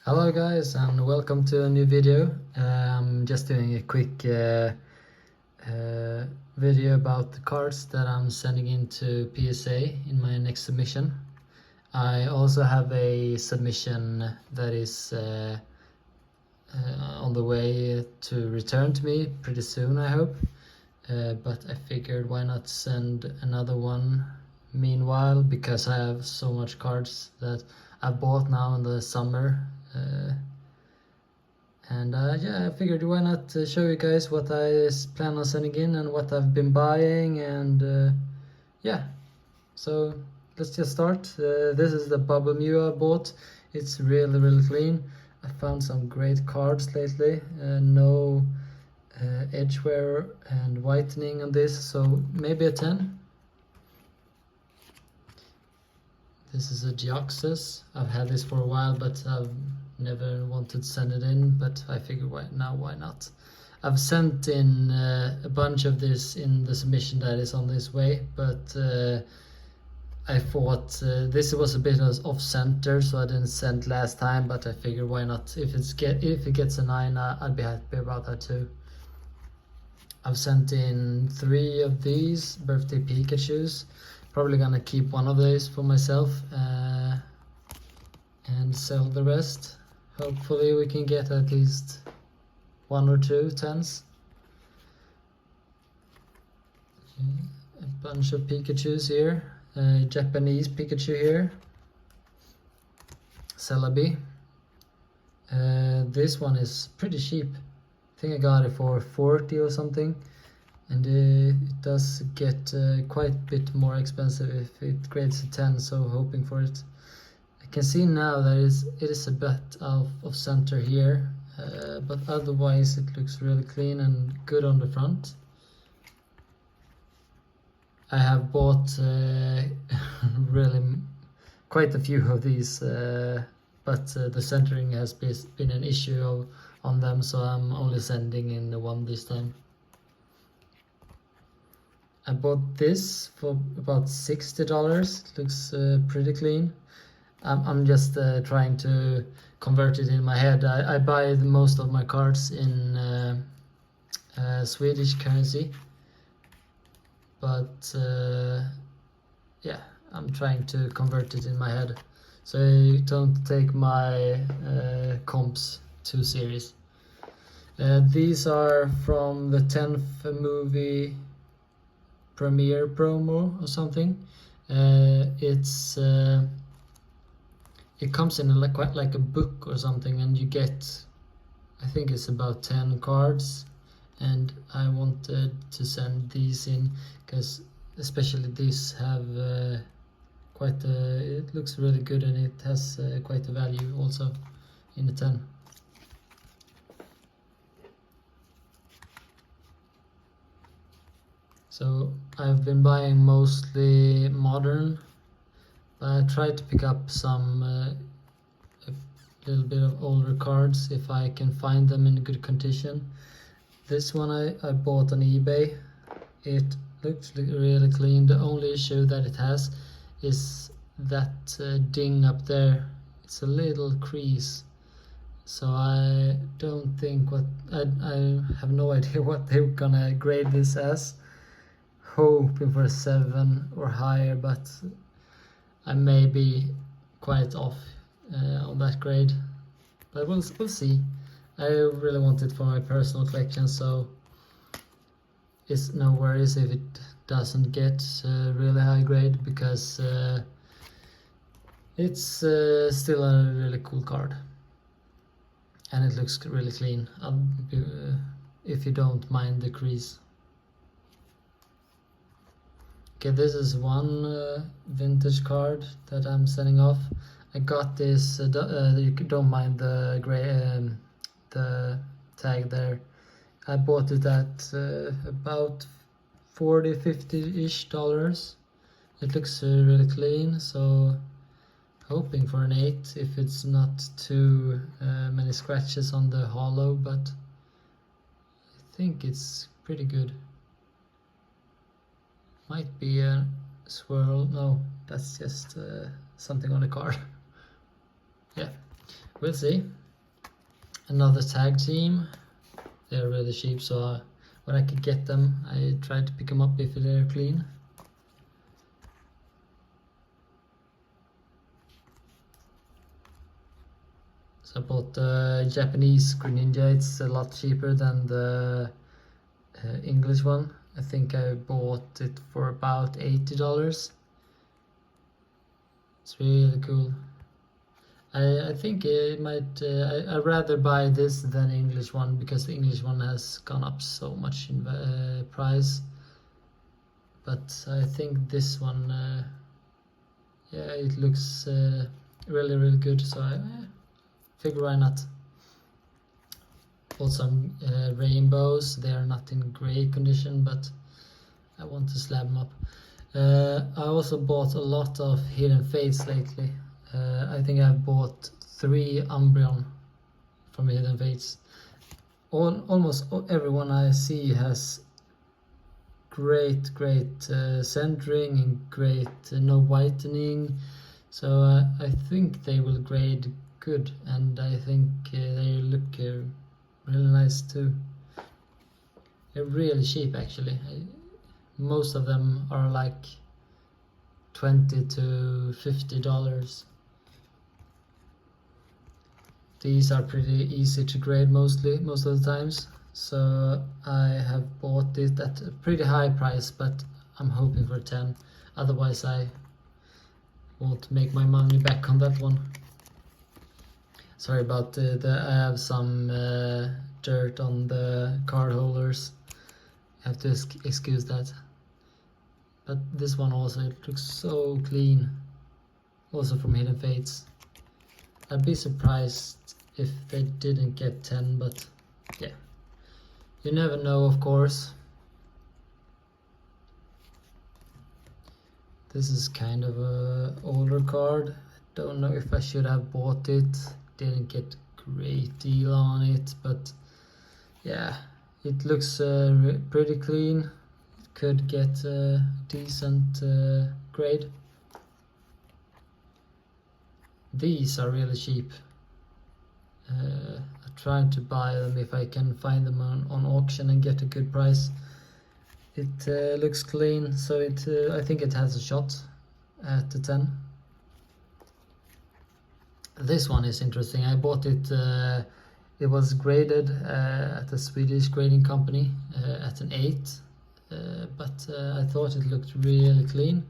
Hello guys and welcome to a new video. I'm just doing a quick video about the cards that I'm sending into PSA in my next submission. I also have a submission that is on the way to return to me pretty soon, I hope. But I figured why not send another one meanwhile, because I have so much cards that I bought now in the summer. Yeah, I figured why not show you guys what I plan on sending in and what I've been buying, and yeah, so let's just start. This is the Bubble Mew I bought. It's really clean. I found some great cards lately. No edge wear and whitening on this, so maybe a 10. This is a Deoxys. I've had this for a while, but I've never wanted to send it in, but I figured why not. I've sent in a bunch of this in the submission that is on this way, but I thought this was a bit off center, so I didn't send last time, but I figured why not. If it gets a 9, I'd be happy about that too. I've sent in 3 of these birthday Pikachus. Probably gonna keep one of these for myself and sell the rest. Hopefully we can get at least 1 or 2 10s. A bunch of Pikachus here. Japanese Pikachu here. Celebi. This one is pretty cheap. I think I got it for 40 or something. And it does get quite a bit more expensive if it grades a 10, so hoping for it. I can see now that it is a bit out of center here, but otherwise it looks really clean and good on the front. I have bought really quite a few of these, but the centering has been an issue on them, so I'm only sending in the one this time. I bought this for about $60. It looks pretty clean. I'm just trying to convert it in my head. I buy most of my cards in Swedish currency, but yeah, I'm trying to convert it in my head, so you don't take my comps too serious. These are from the 10th movie premiere promo or something. It comes in quite like a book or something, and you get, I think it's about 10 cards, and I wanted to send these in because especially these have it looks really good, and it has quite a value also in the 10. So I've been buying mostly modern, but I tried to pick up some a little bit of older cards if I can find them in good condition. This one I bought on eBay. It looks really clean. The only issue that it has is that ding up there. It's a little crease. So I don't think I have no idea what they're gonna grade this as. Hoping for a 7 or higher, but I may be quite off on that grade, but we'll see. I really want it for my personal collection, so it's no worries if it doesn't get really high grade, because it's still a really cool card and it looks really clean, if you don't mind the crease. Okay, this is one vintage card that I'm sending off. I got this, you don't mind the gray, the tag there. I bought it at about $40-50-ish. It looks really clean, so hoping for an 8 if it's not too many scratches on the hollow, but I think it's pretty good. Might be a swirl. No, that's just something on the card. Yeah, we'll see. Another tag team. They're really cheap, so when I could get them, I tried to pick them up if they're clean. So I bought the Japanese Greninja. It's a lot cheaper than the English one. I think I bought it for about $80. It's really cool. I think it might. I'd rather buy this than the English one because the English one has gone up so much in price. But I think this one, yeah, it looks really good. So I figure why not. Bought some rainbows. They are not in great condition, but I want to slab them up. I also bought a lot of Hidden Fates lately. I think I've bought 3 Umbreon from Hidden Fates. Almost everyone I see has great centering and great no whitening. So I think they will grade good, and I think they look really nice too. They're really cheap actually. Most of them are like $20 to $50. These are pretty easy to grade most of the times, so I have bought it at a pretty high price, but I'm hoping for 10. Otherwise I won't make my money back on that one. Sorry about I have some dirt on the card holders. I have to excuse that. But this one also, it looks so clean. Also from Hidden Fates. I'd be surprised if they didn't get 10, but yeah. You never know, of course. This is kind of a older card. I don't know if I should have bought it. Didn't get great deal on it, but yeah, it looks pretty clean. It could get a decent grade. These are really cheap. I tried to buy them if I can find them on auction and get a good price. It looks clean, so I think it has a shot at the 10. This one is interesting. I bought it. It was graded at a Swedish grading company at an 8, but I thought it looked really clean.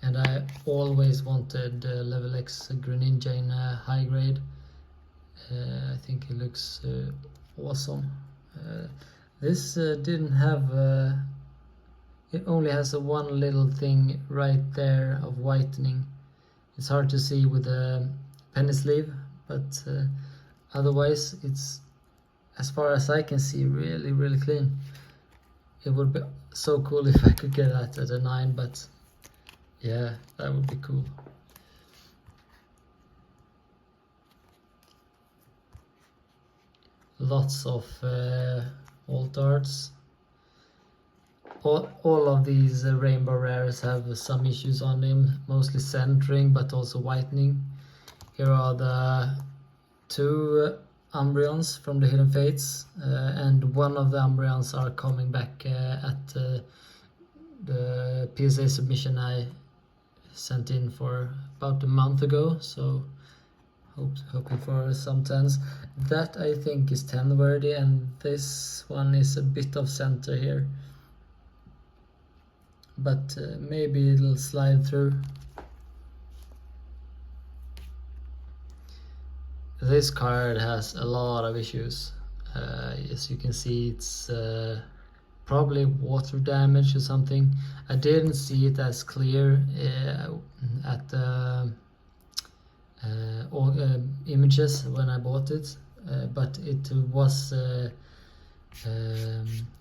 And I always wanted level X Greninja in a high grade. I think it looks awesome. This didn't have. It only has a one little thing right there of whitening. It's hard to see with a penny sleeve, but otherwise it's, as far as I can see, really clean. It would be so cool if I could get that at a 9, but yeah, that would be cool. Lots of alt arts. All of these rainbow rares have some issues on them, mostly centering but also whitening. Here are the 2 Umbreons from the Hidden Fates, and one of the Umbreons are coming back at the PSA submission I sent in for about a month ago, so hoping for some 10s. That I think is 10 worthy, and this one is a bit of center here, but maybe it'll slide through. This card has a lot of issues. As you can see, it's probably water damage or something. I didn't see it as clear at the images when I bought it, but it was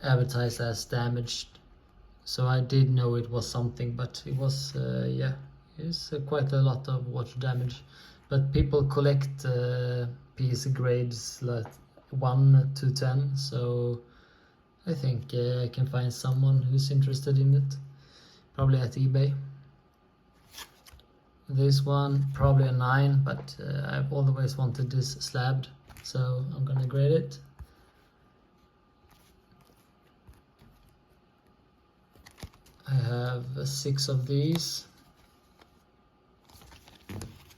advertised as damaged, so I did know it was something, but it was yeah, it's quite a lot of water damage. But people collect PSA grades like 1 to 10, so I think I can find someone who's interested in it, probably at eBay. This one probably a 9, but I've always wanted this slabbed, so I'm gonna grade it. I have 6 of these.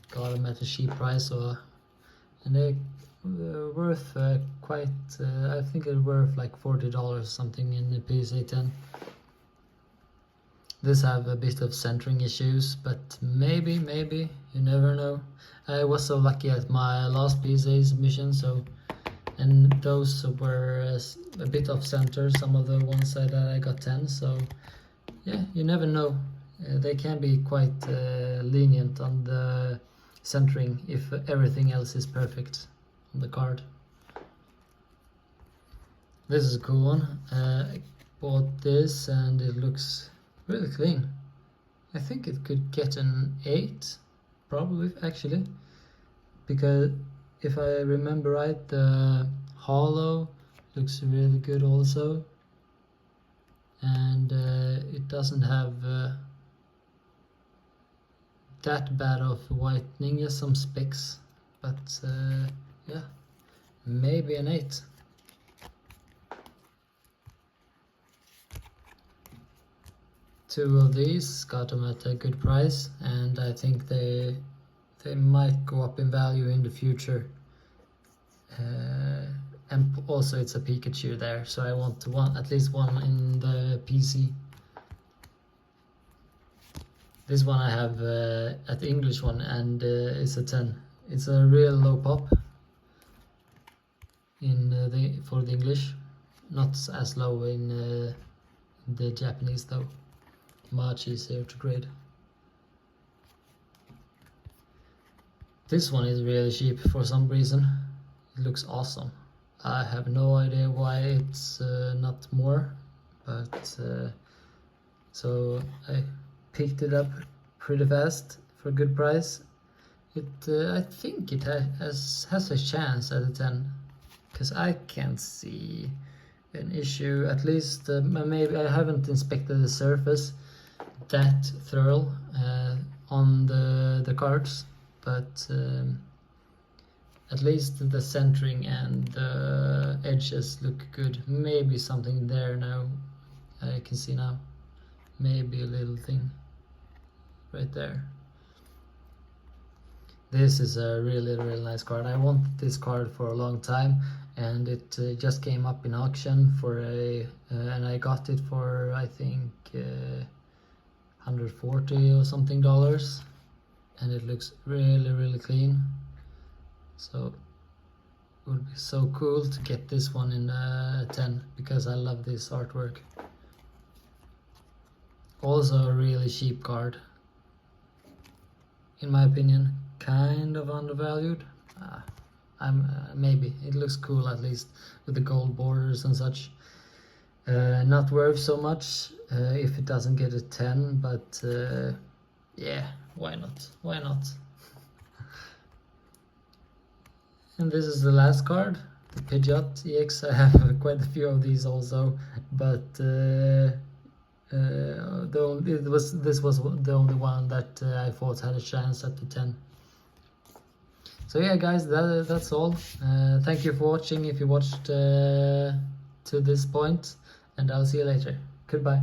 Got them at a cheap price, and they're worth quite. I think they're worth like $40 something in the PSA 10. This have a bit of centering issues, but maybe you never know. I was so lucky at my last PSA submission, and those were a bit off center. Some of the ones that I got 10, so yeah, you never know. They can be quite lenient on the centering if everything else is perfect on the card. This is a cool one. I bought this and it looks really clean. I think it could get an 8, probably, actually, because if I remember right, the hollow looks really good also, and it doesn't have that bad of whitening, just some specks, but yeah, maybe an 8. Two of these, got them at a good price, and I think they might go up in value in the future. And also it's a Pikachu there, so I want at least one in the PC. This one I have at the English one, and it's a 10. It's a real low pop in for the English, not as low in the Japanese though. Much easier to grade. This one is really cheap for some reason. It looks awesome. I have no idea why it's not more, but so I picked it up pretty fast for a good price. I think it has a chance at a 10, because I can't see an issue. At least maybe I haven't inspected the surface that thorough on the cards, but at least the centering and the edges look good. Maybe something there now, I can see now, maybe a little thing right there. This is a really nice card. I wanted this card for a long time, and it just came up in auction for and I got it for, I think, 140 or something dollars, and it looks really clean. So it would be so cool to get this one in 10, because I love this artwork. Also a really cheap card, in my opinion. Kind of undervalued. Maybe it looks cool, at least with the gold borders and such. Not worth so much if it doesn't get a 10, but yeah, why not? And this is the last card, the Pidgeot EX. I have quite a few of these also, but this was the only one that I thought had a chance at the 10. So yeah, guys, that's all. Thank you for watching if you watched to this point, and I'll see you later. Goodbye.